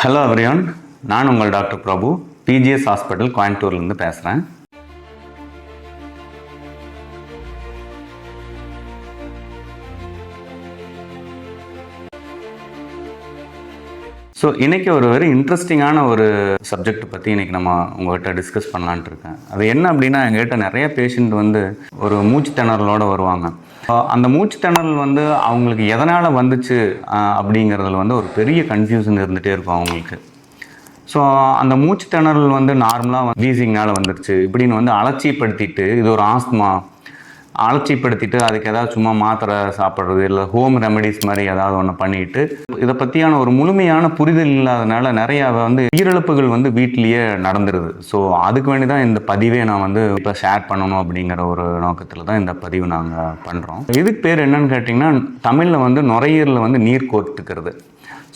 Hello everyone, நான் உங்கள் doctor பிரபு, BGS hospital கோயம்புத்தூர்லேருந்து பேசுகிறேன். ஸோ இன்றைக்கி ஒரு வெரி இன்ட்ரெஸ்டிங்கான ஒரு சப்ஜெக்ட் பற்றி இன்றைக்கி நம்ம உங்கள்கிட்ட டிஸ்கஸ் பண்ணலான்ட்டு இருக்கேன். அது என்ன அப்படின்னா, எங்கள்கிட்ட நிறைய பேஷண்ட் வந்து ஒரு மூச்சு திணறலோடு வருவாங்க. அந்த மூச்சு திணறல் வந்து அவங்களுக்கு எதனால் வந்துச்சு அப்படிங்கிறதுல வந்து ஒரு பெரிய கன்ஃபியூஷன் இருந்துகிட்டே இருக்கும் அவங்களுக்கு. ஸோ அந்த மூச்சு திணறல் வந்து நார்மலாக வீசிங்னால் வந்துருச்சு இப்படின்னு வந்து அலட்சியப்படுத்திட்டு, இது ஒரு ஆஸ்துமா அலட்சியப்படுத்திட்டு அதுக்கு ஏதாவது சும்மா மாத்திரை சாப்பிட்றது இல்லை ஹோம் ரெமெடிஸ் மாதிரி ஏதாவது ஒன்று பண்ணிட்டு, இதை பற்றியான ஒரு முழுமையான புரிதல் இல்லாதனால நிறையா வந்து உயிரிழப்புகள் வந்து வீட்டிலேயே நடந்துருது. ஸோ அதுக்கு வேண்டி தான் இந்த பதிவே நான் வந்து இப்போ ஷேர் பண்ணணும் அப்படிங்கிற ஒரு நோக்கத்தில் தான் இந்த பதிவு நாங்கள் பண்ணுறோம். இதுக்கு பேர் என்னன்னு கேட்டிங்கன்னா, தமிழில் வந்து நுரையீரலில் வந்து நீர் கோர்த்துக்கிறது.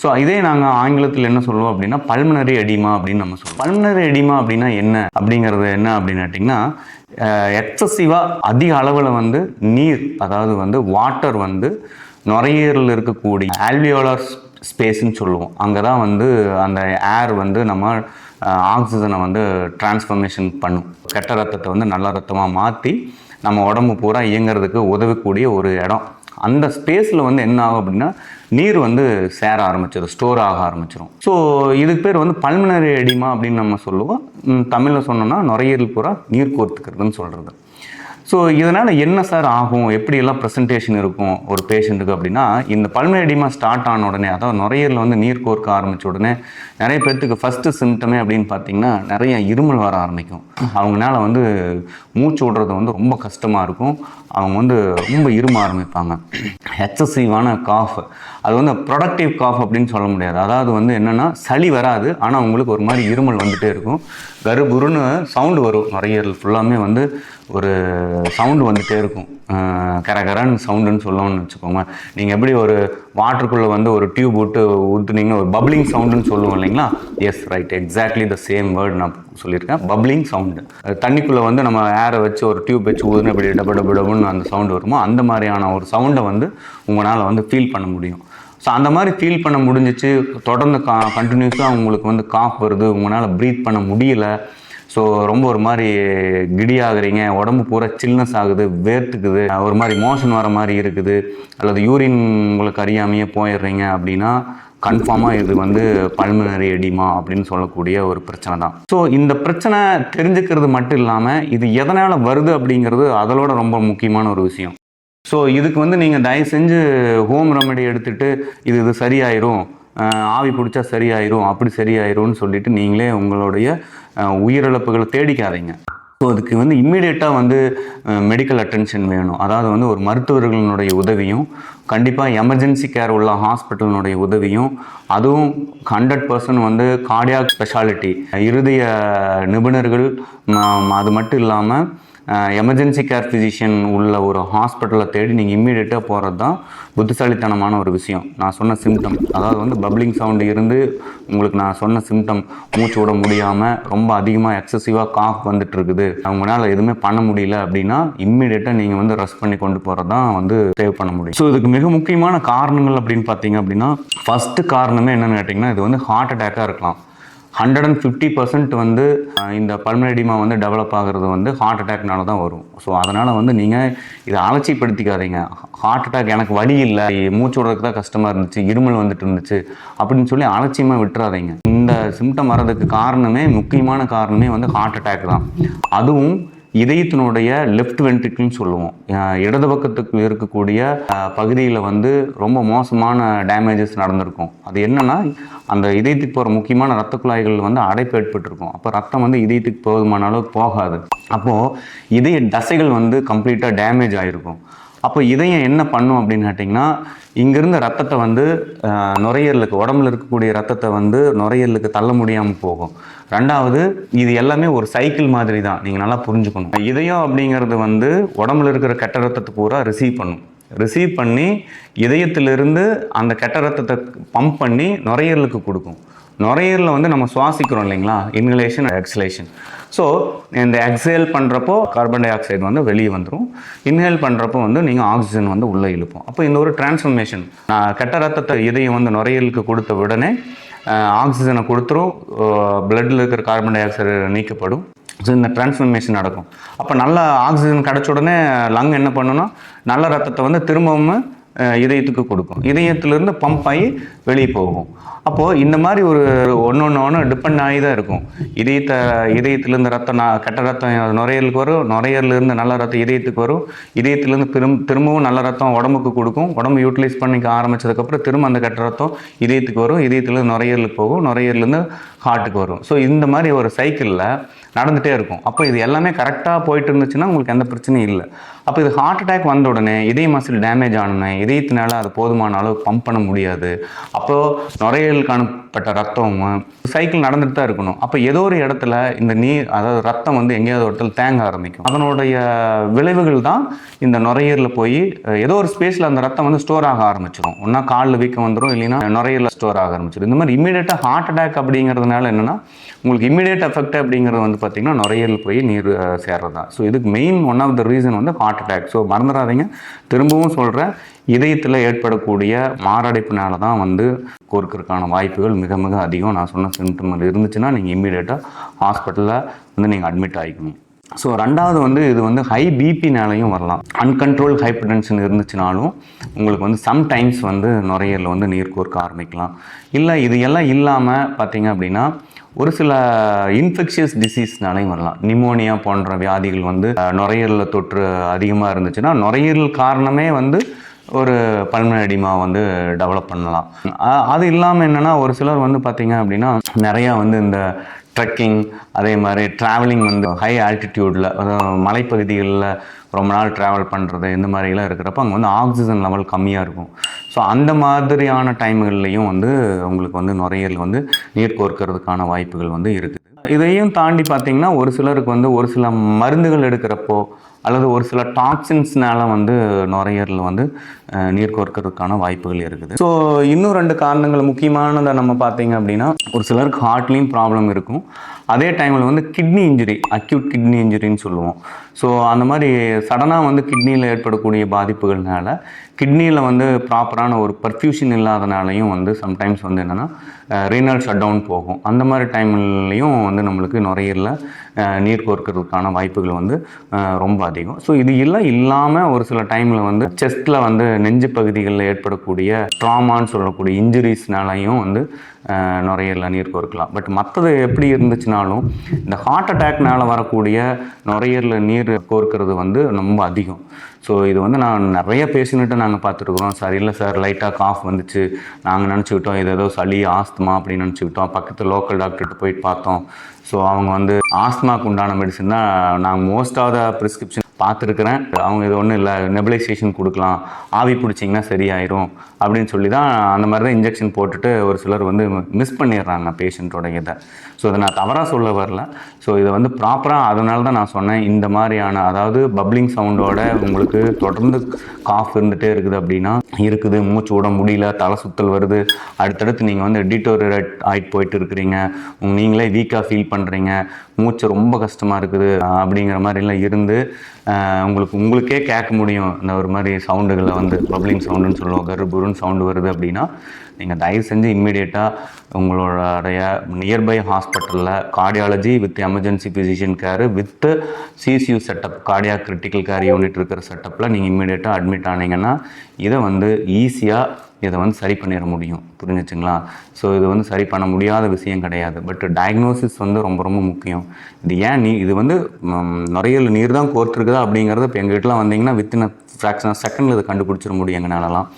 ஸோ இதே நாங்கள் ஆங்கிலத்தில் என்ன சொல்லுவோம் அப்படின்னா பல்மனரி எடிமா அப்படின்னு நம்ம சொல்லுவோம். பல்மனரி எடிமா அப்படின்னா என்ன அப்படிங்கிறது என்ன அப்படின்னு கேட்டிங்கன்னா, எக்ஸசிவாக அதிக அளவில் வந்து நீர், அதாவது வந்து வாட்டர் வந்து நுரையீரலில் இருக்கக்கூடிய ஆல்வியோலர் ஸ்பேஸ்ன்னு சொல்லுவோம். அங்கே தான் வந்து அந்த ஏர் வந்து நம்ம ஆக்சிஜனை வந்து டிரான்ஸ்ஃபர்மேஷன் பண்ணும். கெட்ட ரத்தத்தை வந்து நல்ல ரத்தமாக மாற்றி நம்ம உடம்பு பூரா இயங்கிறதுக்கு உதவக்கூடிய ஒரு இடம். அந்த ஸ்பேஸில் வந்து என்ன ஆகும் அப்படின்னா, நீர் வந்து சேர ஆரம்பிச்சிடும், ஸ்டோர் ஆக ஆரம்பிச்சிடும். ஸோ இதுக்கு பேர் வந்து பல்மனரி எடிமா அப்படின்னு நம்ம சொல்லுவோம். தமிழில் சொன்னோம்னா நுரையீரல் பூரா நீர் கோர்த்துக்கிறதுன்னு சொல்கிறது. ஸோ இதனால் என்ன சார் ஆகும், எப்படியெல்லாம் ப்ரெசன்டேஷன் இருக்கும் ஒரு பேஷண்ட்டுக்கு அப்படின்னா, இந்த பல்மனரி எடிமா ஸ்டார்ட் ஆன உடனே, அதாவது நுரையீரலில் வந்து நீர் கோர்க்க ஆரம்பித்த உடனே நிறைய பேர்த்துக்கு ஃபஸ்ட்டு சிம்டமே அப்படின்னு பார்த்தீங்கன்னா நிறைய இருமல் வர ஆரம்பிக்கும். அவங்களால வந்து மூச்சு விடுறது வந்து ரொம்ப கஷ்டமாக இருக்கும். அவங்க வந்து ரொம்ப இரும ஆரம்பிப்பாங்க. எக்ஸசிவான காஃப், அது வந்து ப்ரொடக்டிவ் காஃப் அப்படின்னு சொல்ல முடியாது. அதாவது வந்து என்னென்னா, சளி வராது, ஆனால் உங்களுக்கு ஒரு மாதிரி இருமல் வந்துகிட்டே இருக்கும். கருபுருன்னு சவுண்டு வரும். நுரையீரல் ஃபுல்லாமே வந்து ஒரு சவுண்டு வந்துகிட்டே இருக்கும். கரகரன்னு சவுண்டுன்னு சொல்லணும்னு வச்சுக்கோங்க. நீங்கள் எப்படி ஒரு வாட்டருக்குள்ளே வந்து ஒரு டியூப் விட்டு ஊற்றுனீங்கன்னா ஒரு பப்ளிங் சவுண்டுன்னு சொல்லுவோம் இல்லைங்களா? Yes, right, exactly the same word நான் சொல்லியிருக்கேன், பப்ளிங் சவுண்டு. தண்ணிக்குள்ளே வந்து நம்ம ஏரை வச்சு ஒரு டியூப் வச்சு ஊதுன்னு இப்படி டபு டபு டபுன்னு அந்த சவுண்டு வருமோ, அந்த மாதிரியான ஒரு சவுண்டை வந்து உங்களால் வந்து ஃபீல் பண்ண முடியும். ஸோ அந்த மாதிரி ஃபீல் பண்ண முடிஞ்சிச்சு. தொடர்ந்து கண்டினியூஸாக உங்களுக்கு வந்து காஃப் வருது, உங்களால் ப்ரீத் பண்ண முடியல. ஸோ ரொம்ப ஒரு மாதிரி கிடியாகிறீங்க, உடம்பு பூரா சில்னஸ் ஆகுது, வேர்த்துக்குது, ஒரு மாதிரி மோஷன் வர மாதிரி இருக்குது, அல்லது யூரின் உங்களுக்கு அறியாமையே போயிடுறீங்க அப்படின்னா கன்ஃபார்மாக இது வந்து பல்மனரி எடிமா அப்படின்னு சொல்லக்கூடிய ஒரு பிரச்சனை தான். ஸோ இந்த பிரச்சனை தெரிஞ்சுக்கிறது மட்டும் இல்லாமல் இது எதனால் வருது அப்படிங்கிறது அதோட ரொம்ப முக்கியமான ஒரு விஷயம். ஸோ இதுக்கு வந்து நீங்கள் தயவு செஞ்சு ஹோம் ரெமெடி எடுத்துகிட்டு இது சரியாயிரும், ஆவி பிடிச்சா சரியாயிரும், அப்படி சரியாயிரும்னு சொல்லிட்டு நீங்களே உங்களுடைய உயிரிழப்புகளை தேடிக்காதீங்க. ஸோ அதுக்கு வந்து இம்மீடியட்டாக வந்து மெடிக்கல் அட்டென்ஷன் வேணும். அதாவது வந்து ஒரு மருத்துவர்களுடைய உதவியும், கண்டிப்பாக எமர்ஜென்சி கேர் உள்ள ஹாஸ்பிட்டலினுடைய உதவியும், அதுவும் 100% வந்து கார்டியாக் ஸ்பெஷாலிட்டி இருதய நிபுணர்கள், அது மட்டும் இல்லாமல் எமர்ஜென்சி கேர் ஃபிசிஷியன் உள்ள ஒரு ஹாஸ்பிட்டலை தேடி நீங்கள் இம்மீடியட்டாக போகிறது தான் புத்திசாலித்தனமான ஒரு விஷயம். நான் சொன்ன சிம்டம், அதாவது வந்து பப்ளிங் சவுண்டு இருந்து உங்களுக்கு நான் சொன்ன சிம்டம், மூச்சு விட முடியாமல் ரொம்ப அதிகமாக எக்ஸசிவாக காஃப் வந்துட்டு இருக்குது, அவங்களால எதுவுமே பண்ண முடியல அப்படின்னா இம்மீடியட்டாக நீங்கள் வந்து ரெஸ்ட் பண்ணி கொண்டு போகிறது தான் வந்து சேவ் பண்ண முடியும். ஸோ இதுக்கு மிக முக்கியமான காரணங்கள் அப்படின்னு பார்த்தீங்க அப்படின்னா, ஃபஸ்ட்டு காரணமே என்னென்னு கேட்டிங்கன்னா, இது வந்து ஹார்ட் அட்டாக்காக இருக்கலாம். 150% வந்து இந்த பல்மனரி எடிமா வந்து டெவலப் ஆகிறது வந்து ஹார்ட் அட்டாக்னால தான் வரும். ஸோ அதனால் வந்து நீங்கள் இதை அலட்சிப்படுத்திக்காதீங்க. ஹார்ட் அட்டாக் எனக்கு வலி இல்லை, மூச்சு விடுறதுக்கு தான் கஷ்டமாக இருந்துச்சு, இருமல் வந்துட்டு இருந்துச்சு அப்படின்னு சொல்லி அலட்சியமாக விட்டுறாதீங்க. இந்த சிம்டம் வர்றதுக்கு காரணமே, முக்கியமான காரணமே வந்து ஹார்ட் அட்டாக் தான். அதுவும் இதயத்தினுடைய லெஃப்ட் வென்ட்ரிக்கிள்னு சொல்லுவோம். இடது பக்கத்துக்கு இருக்கக்கூடிய பகுதியில் வந்து ரொம்ப மோசமான டேமேஜஸ் நடந்திருக்கும். அது என்னென்னா, அந்த இதயத்துக்கு போகிற முக்கியமான இரத்த குழாய்கள் வந்து அடைப்பு ஏற்பட்டிருக்கும். அப்போ ரத்தம் வந்து இதயத்துக்கு போதுமான அளவுக்கு போகாது. அப்போது இதய தசைகள் வந்து கம்ப்ளீட்டாக டேமேஜ் ஆகிருக்கும். அப்போ இதயம் என்ன பண்ணும் அப்படின்னு கேட்டிங்கன்னா, இங்கேருந்து ரத்தத்தை வந்து நுரையீரலுக்கு, உடம்புல இருக்கக்கூடிய ரத்தத்தை வந்து நுரையீரலுக்கு தள்ள முடியாமல் போகும். ரெண்டாவது, இது எல்லாமே ஒரு சைக்கிள் மாதிரி தான், நீங்கள் நல்லா புரிஞ்சுக்கணும். இதயம் அப்படிங்கிறது வந்து உடம்புல இருக்கிற கெட்ட ரத்தத்தை பூரா ரிசீவ் பண்ணி இதயத்திலிருந்து அந்த கெட்ட ரத்தத்தை பம்ப் பண்ணி நுரையீரலுக்கு கொடுக்கும். நுரையீரலில் வந்து நம்ம சுவாசிக்கிறோம் இல்லைங்களா, இன்ஹலேஷன் எக்ஸலேஷன். ஸோ இந்த எக்ஸேல் பண்ணுறப்போ கார்பன் டை ஆக்சைடு வந்து வெளியே வந்துடும், இன்ஹேல் பண்ணுறப்போ வந்து நீங்கள் ஆக்சிஜன் வந்து உள்ளே இழுப்போம். அப்போ இந்த ஒரு டிரான்ஸ்ஃபர்மேஷன், கெட்ட ரத்தத்தை இதயம் வந்து நுரையீரலுக்கு கொடுத்த உடனே ஆக்சிஜனை கொடுத்துரும், பிளட்டில் இருக்கிற கார்பன் டை ஆக்சைடு நீக்கப்படும். ஸோ இந்த டிரான்ஸ்ஃபர்மேஷன் நடக்கும். அப்போ நல்ல ஆக்சிஜன் கிடச்ச உடனே லங் என்ன பண்ணுன்னா நல்ல ரத்தத்தை வந்து திரும்பவும் இதயத்துக்கு கொடுக்கும். இதயத்திலேருந்து பம்ப் ஆகி வெளியே போகும். அப்போது இந்த மாதிரி ஒரு ஒன்று டிபெண்ட் ஆகி தான் இருக்கும். இதயத்திலேருந்து ரத்தம் கெட்ட ரத்தம் நுரையீரலுக்கு வரும், நுரையீரலேருந்து நல்ல ரத்தம் இதயத்துக்கு வரும், இதயத்திலேருந்து திரும்பவும் நல்ல ரத்தம் உடம்புக்கு கொடுக்கும். உடம்பு யூட்டிலைஸ் பண்ணிக்க ஆரம்பித்ததுக்கப்புறம் திரும்ப அந்த கெட்ட ரத்தம் இதயத்துக்கு வரும், இதயத்துலேருந்து நுரையீரலுக்கு போகும், நுரையீரலேருந்து ஹார்ட்டுக்கு வரும். ஸோ இந்த மாதிரி ஒரு சைக்கிளில் நடந்துகிட்டே இருக்கும். அப்போ இது எல்லாமே கரெக்டாக போயிட்டு இருந்துச்சுன்னா உங்களுக்கு எந்த பிரச்சனையும் இல்லை. அப்போ இது ஹார்ட் அட்டாக் வந்த உடனே இதய மசில் டேமேஜ் ஆனோடனே இதயத்தினால அது போதுமான அளவு பம்ப் பண்ண முடியாது. அப்போது நுரையீரலுக்கு அனுப்பப்பட்ட ரத்தமும் சைக்கிள் நடந்துட்டு தான் இருக்கணும். அப்போ ஏதோ ஒரு இடத்துல இந்த நீர், அதாவது ரத்தம் வந்து எங்கேயாவது ஒரு இடத்துல தேங்க ஆரம்பிக்கும். அதனுடைய விளைவுகள் தான் இந்த நுரையீரலில் போய் ஏதோ ஒரு ஸ்பேஸில் அந்த ரத்தம் வந்து ஸ்டோர் ஆக ஆரம்பிச்சிடும். ஒன்றா காலில் வீக்கம் வந்துடும், இல்லைன்னா நுரையீரலில் ஸ்டோர் ஆக ஆரம்பிச்சிடும். இந்த மாதிரி இமீடியட்டாக ஹார்ட் அட்டாக் அப்படிங்கிறதுனால என்னென்னா உங்களுக்கு இமீடியட் எஃபெக்ட் அப்படிங்கிறது வந்து பார்த்திங்கன்னா நுரையீரல் போய் நீர் சேர்றது தான். ஸோ இதுக்கு main one of the reason வந்து ஹார்ட் அட்டாக். ஸோ மறந்துடாதீங்க, திரும்பவும் சொல்கிறேன், இதயத்தில் ஏற்படக்கூடிய மாரடைப்புனால தான் வந்து கோர்க்கறதுக்கான வாய்ப்புகள் மிக மிக அதிகம். நான் சொன்ன சிம்டம் இருந்துச்சுன்னா நீங்கள் இம்மீடியட்டாக ஹாஸ்பிட்டலில் வந்து நீங்கள் அட்மிட் ஆகிக்கணும். ஸோ ரெண்டாவது வந்து இது வந்து ஹை பிபினாலையும் வரலாம். அன்கண்ட்ரோல் ஹைப்பர் டென்ஷன் இருந்துச்சுனாலும் உங்களுக்கு வந்து சம்டைம்ஸ் வந்து நுரையீரலில் வந்து நீர் கோர்க்க ஆரம்பிக்கலாம். இல்லை இது எல்லாம் இல்லாமல் பார்த்தீங்க அப்படின்னா ஒரு சில இன்ஃபெக்ஷியஸ் டிசீஸ்னாலையும் வரலாம். நிமோனியா போன்ற வியாதிகள் வந்து நுரையீரலில் தொற்று அதிகமாக இருந்துச்சுன்னா நுரையீரல் காரணமே வந்து ஒரு பல்மனரி எடிமா வந்து டெவலப் பண்ணலாம். அது இல்லாமல் என்னென்னா ஒரு சிலர் வந்து பார்த்திங்க அப்படின்னா நிறையா வந்து இந்த ட்ரெக்கிங், அதே மாதிரி ட்ராவலிங் வந்து ஹை ஆல்டிடியூடில், மலைப்பகுதிகளில் ரொம்ப நாள் ட்ராவல் பண்ணுறது, இந்த மாதிரிலாம் இருக்கிறப்ப அங்கே வந்து ஆக்சிஜன் லெவல் கம்மியாக இருக்கும். ஸோ அந்த மாதிரியான டைம்கள்லேயும் வந்து உங்களுக்கு வந்து நுரையீரல் வந்து நீர் கோர்க்கறதுக்கான வாய்ப்புகள் வந்து இருக்குது. இதையும் தாண்டி பார்த்திங்கன்னா ஒரு சிலருக்கு வந்து ஒரு சில மருந்துகள் எடுக்கிறப்போ அல்லது ஒரு சில டாக்ஸின்ஸ்னால வந்து நுரையீரல் வந்து நீர் கோர்க்கறதுக்கான வாய்ப்புகள் இருக்குது. ஸோ இன்னும் 2 காரணங்கள் முக்கியமானதை நம்ம பார்த்திங்க அப்படின்னா ஒரு சிலருக்கு ஹார்ட்லேயும் ப்ராப்ளம் இருக்கும். அதே டைமில் வந்து கிட்னி இன்ஜுரி, அக்யூட் கிட்னி இன்ஜுரின்னு சொல்லுவோம். ஸோ அந்த மாதிரி சடனாக வந்து கிட்னியில் ஏற்படக்கூடிய பாதிப்புகள்னால கிட்னியில் வந்து ப்ராப்பரான ஒரு பர்ஃப்யூஷன் இல்லாதனாலையும் வந்து சம்டைம்ஸ் வந்து என்னென்னா ரீனல் ஷட் டவுன் போகும். அந்த மாதிரி டைம்லையும் வந்து நம்மளுக்கு நுரையீரலில் நீர் கோர்க்கறதுக்கான வாய்ப்புகள் வந்து ரொம்ப அதிகம். ஸோ இது எல்லாம் இல்லாமல் ஒரு சில டைமில் வந்து செஸ்ட்டில் வந்து நெஞ்சு பகுதிகளில் ஏற்படக்கூடிய ட்ராமான்னு சொல்லக்கூடிய இன்ஜுரிஸ்னாலையும் வந்து நுரையீரலில் நீர் கோர்க்கலாம். பட் மற்றது எப்படி இருந்துச்சுனாலும் இந்த ஹார்ட் அட்டாக்னால வரக்கூடிய நுரையீரலில் நீர் கோர்க்கிறது வந்து ரொம்ப அதிகம். ஸோ இது வந்து நான் நிறைய பேஷண்ட்டை நாங்கள் பார்த்துருக்குறோம். சார் இல்லை சார் லைட்டாக காஃப் வந்துச்சு, நாங்கள் நினச்சிக்கிட்டோம் இது ஏதோ சளி ஆஸ்துமா அப்படின்னு நினச்சிக்கிட்டோம். பக்கத்து லோக்கல் டாக்டர்கிட்ட போயிட்டு பார்த்தோம். ஸோ அவங்க வந்து ஆஸ்துமாக்கு உண்டான மெடிசன் தான் நாங்கள் மோஸ்ட் ஆஃப் த ப்ரிஸ்கிரிப்ஷன் பார்த்துருக்குறேன். அவங்க இது ஒன்றும் இல்லை, நெபுலைசேஷன் கொடுக்கலாம், ஆவி பிடிச்சிங்கன்னா சரியாயிரும் அப்படின்னு சொல்லி தான் அந்த மாதிரி தான் இன்ஜெக்ஷன் போட்டுட்டு ஒரு சிலர் வந்து மிஸ் பண்ணிடுறாங்க பேஷண்ட்டோட இதை. ஸோ இதை நான் தவறாக சொல்ல வரல. ஸோ இதை வந்து ப்ராப்பராக அதனால தான் நான் சொன்னேன், இந்த மாதிரியான அதாவது பப்ளிங் சவுண்டோட உங்களுக்கு தொடர்ந்து காஃப் இருந்துகிட்டே இருக்குது அப்படின்னா இருக்குது, மூச்சு விட முடியல, தலை சுத்தல் வருது, அடுத்தடுத்து நீங்கள் வந்து டிட்டோரேட் ஆகிட்டு போயிட்டு இருக்கிறீங்க, நீங்களே வீக்காக ஃபீல் பண்ணுறீங்க, மூச்சு ரொம்ப கஷ்டமாக இருக்குது அப்படிங்கிற மாதிரிலாம் இருந்து உங்களுக்கே கேட்க முடியும் இந்த ஒரு மாதிரி சவுண்டுகளை வந்து பப்ளிங் சவுண்டுன்னு சொல்லுவோம், கருபுருன்னு சவுண்டு வருது அப்படின்னா நீங்கள் தயவு செஞ்சு இம்மிடியேட்டாக உங்களுடைய நியர்பை ஹாஸ்பிட்டலில் cardiology with emergency physician care with CCU setup, cardiac critical care unit இருக்கிற செட்டப்பில் நீங்கள் இம்மிடியேட்டாக அட்மிட் ஆனீங்கன்னா இதை வந்து ஈஸியாக இதை வந்து சரி பண்ணிட முடியும். புரிஞ்சிச்சுங்களா? ஸோ இது வந்து சரி பண்ண முடியாத விஷயம் கிடையாது. பட் டயக்னோசிஸ் வந்து ரொம்ப ரொம்ப முக்கியம். இது ஏன் இது வந்து நுரையீரல் நீர் தான் கோர்த்துருக்குதா அப்படிங்கிறத இப்போ எங்ககிட்டலாம் வந்தீங்கன்னா வித்தின் ஃப்ராக்ஷன் ஆஃப் செகண்டில் இதை கண்டுபிடிச்சிட முடியும் எங்கனாலலாம்.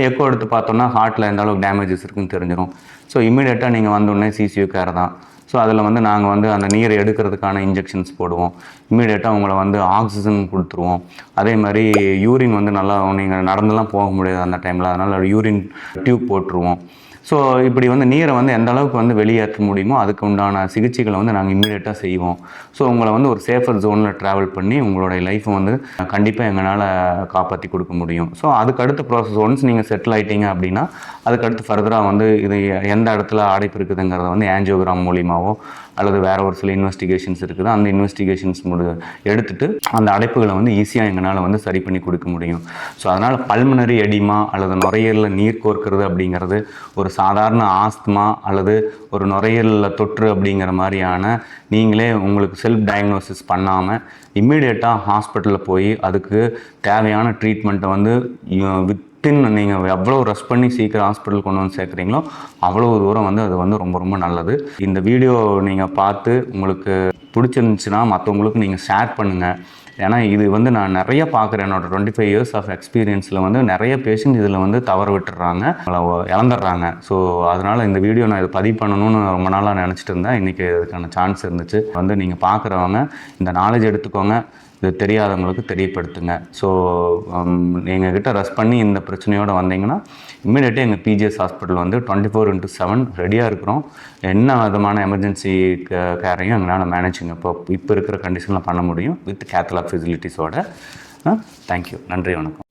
எக்கோ எடுத்து பார்த்தோன்னா ஹார்ட்டில் எந்த அளவுக்கு டேமேஜஸ் இருக்குன்னு தெரிஞ்சிடும். ஸோ இமீடியட்டாக நீங்கள் வந்தோடனே சிசியூ கேர் தான். ஸோ அதில் வந்து நாங்கள் வந்து அந்த நீரை எடுக்கிறதுக்கான இன்ஜெக்ஷன்ஸ் போடுவோம், இம்மீடியட்டாக உங்களை வந்து ஆக்சிஜன் கொடுத்துருவோம். அதே மாதிரி யூரின் வந்து நல்லா நீங்கள் நடந்துலாம் போக முடியாது அந்த டைமில், அதனால் யூரின் டியூப் போட்டுருவோம். ஸோ இப்படி வந்து நீரை வந்து எந்த அளவுக்கு வந்து வெளியேற்ற முடியுமோ அதுக்கு உண்டான சிகிச்சைகளை வந்து நாங்கள் இம்மீடியட்டாக செய்வோம். ஸோ உங்களை வந்து ஒரு சேஃபர் ஜோனில் ட்ராவல் பண்ணி உங்களுடைய லைஃப்பை வந்து கண்டிப்பாக எங்களால் காப்பாற்றி கொடுக்க முடியும். ஸோ அதுக்கடுத்த ப்ராசஸ் ஒன்ஸ் நீங்கள் செட்டில் ஆகிட்டீங்க அப்படின்னா அதுக்கடுத்து ஃபர்தராக வந்து இது எந்த இடத்துல அடைப்பு இருக்குதுங்கிறத வந்து ஆஞ்சியோகிராம் மூலியமாகவோ அல்லது வேறு ஒரு சில இன்வெஸ்டிகேஷன்ஸ் இருக்குது, அந்த இன்வெஸ்டிகேஷன்ஸ் எடுத்துகிட்டு அந்த அடைப்புகளை வந்து ஈஸியாக எங்களால் வந்து சரி பண்ணி கொடுக்க முடியும். ஸோ அதனால் பல்மனரி எடிமா அல்லது நுரையீரலில் நீர் கோர்க்கிறது அப்படிங்கிறது ஒரு சாதாரண ஆஸ்துமா அல்லது ஒரு நுரையீரலில் தொற்று அப்படிங்கிற மாதிரியான நீங்களே உங்களுக்கு செல்ஃப் டயக்னோசிஸ் பண்ணாமல் இம்மீடியட்டாக ஹாஸ்பிட்டலில் போய் அதுக்கு தேவையான ட்ரீட்மெண்ட்டை வந்து வித்தின் நீங்கள் எவ்வளோ ரஷ் பண்ணி சீக்கிரம் ஹாஸ்பிட்டல் கொண்டு வந்து சேர்க்குறீங்களோ அவ்வளோ தூரம் வந்து அது வந்து ரொம்ப ரொம்ப நல்லது. இந்த வீடியோ நீங்கள் பார்த்து உங்களுக்கு பிடிச்சிருந்துச்சுன்னா மற்றவங்களுக்கு நீங்கள் ஷேர் பண்ணுங்கள். ஏன்னா இது வந்து நான் நிறைய பார்க்குறேன். என்னோட 25 இயர்ஸ் ஆஃப் எக்ஸ்பீரியன்ஸில் வந்து நிறைய பேஷண்ட் இதில் வந்து தவறு விட்டுறாங்க, இழந்துடுறாங்க. ஸோ அதனால் இந்த வீடியோ நான் இதை பதிவு பண்ணணும்னு ரொம்ப நாளாக நினச்சிட்டு இருந்தேன். இன்றைக்கி இதுக்கான சான்ஸ் இருந்துச்சு. வந்து நீங்கள் பார்க்குறவங்க இந்த நாலேஜ் எடுத்துக்கோங்க, இது தெரியாதவங்களுக்கு தெரியப்படுத்துங்க. ஸோ எங்ககிட்ட ரெஸ்ட் பண்ணி இந்த பிரச்சனையோடு வந்தீங்கன்னா இம்மிடியேட்டாக எங்கள் பிஜிஎஸ் ஹாஸ்பிட்டல் வந்து 24/7 ரெடியாக இருக்கிறோம். என்ன விதமான எமர்ஜென்சி கேரையும் எங்களால் மேனேஜிங் இப்போ இருக்கிற கண்டிஷனில் பண்ண முடியும் வித் கேத்தலாக் ஃபெசிலிட்டிஸோட. தேங்க்யூ. நன்றி, வணக்கம்.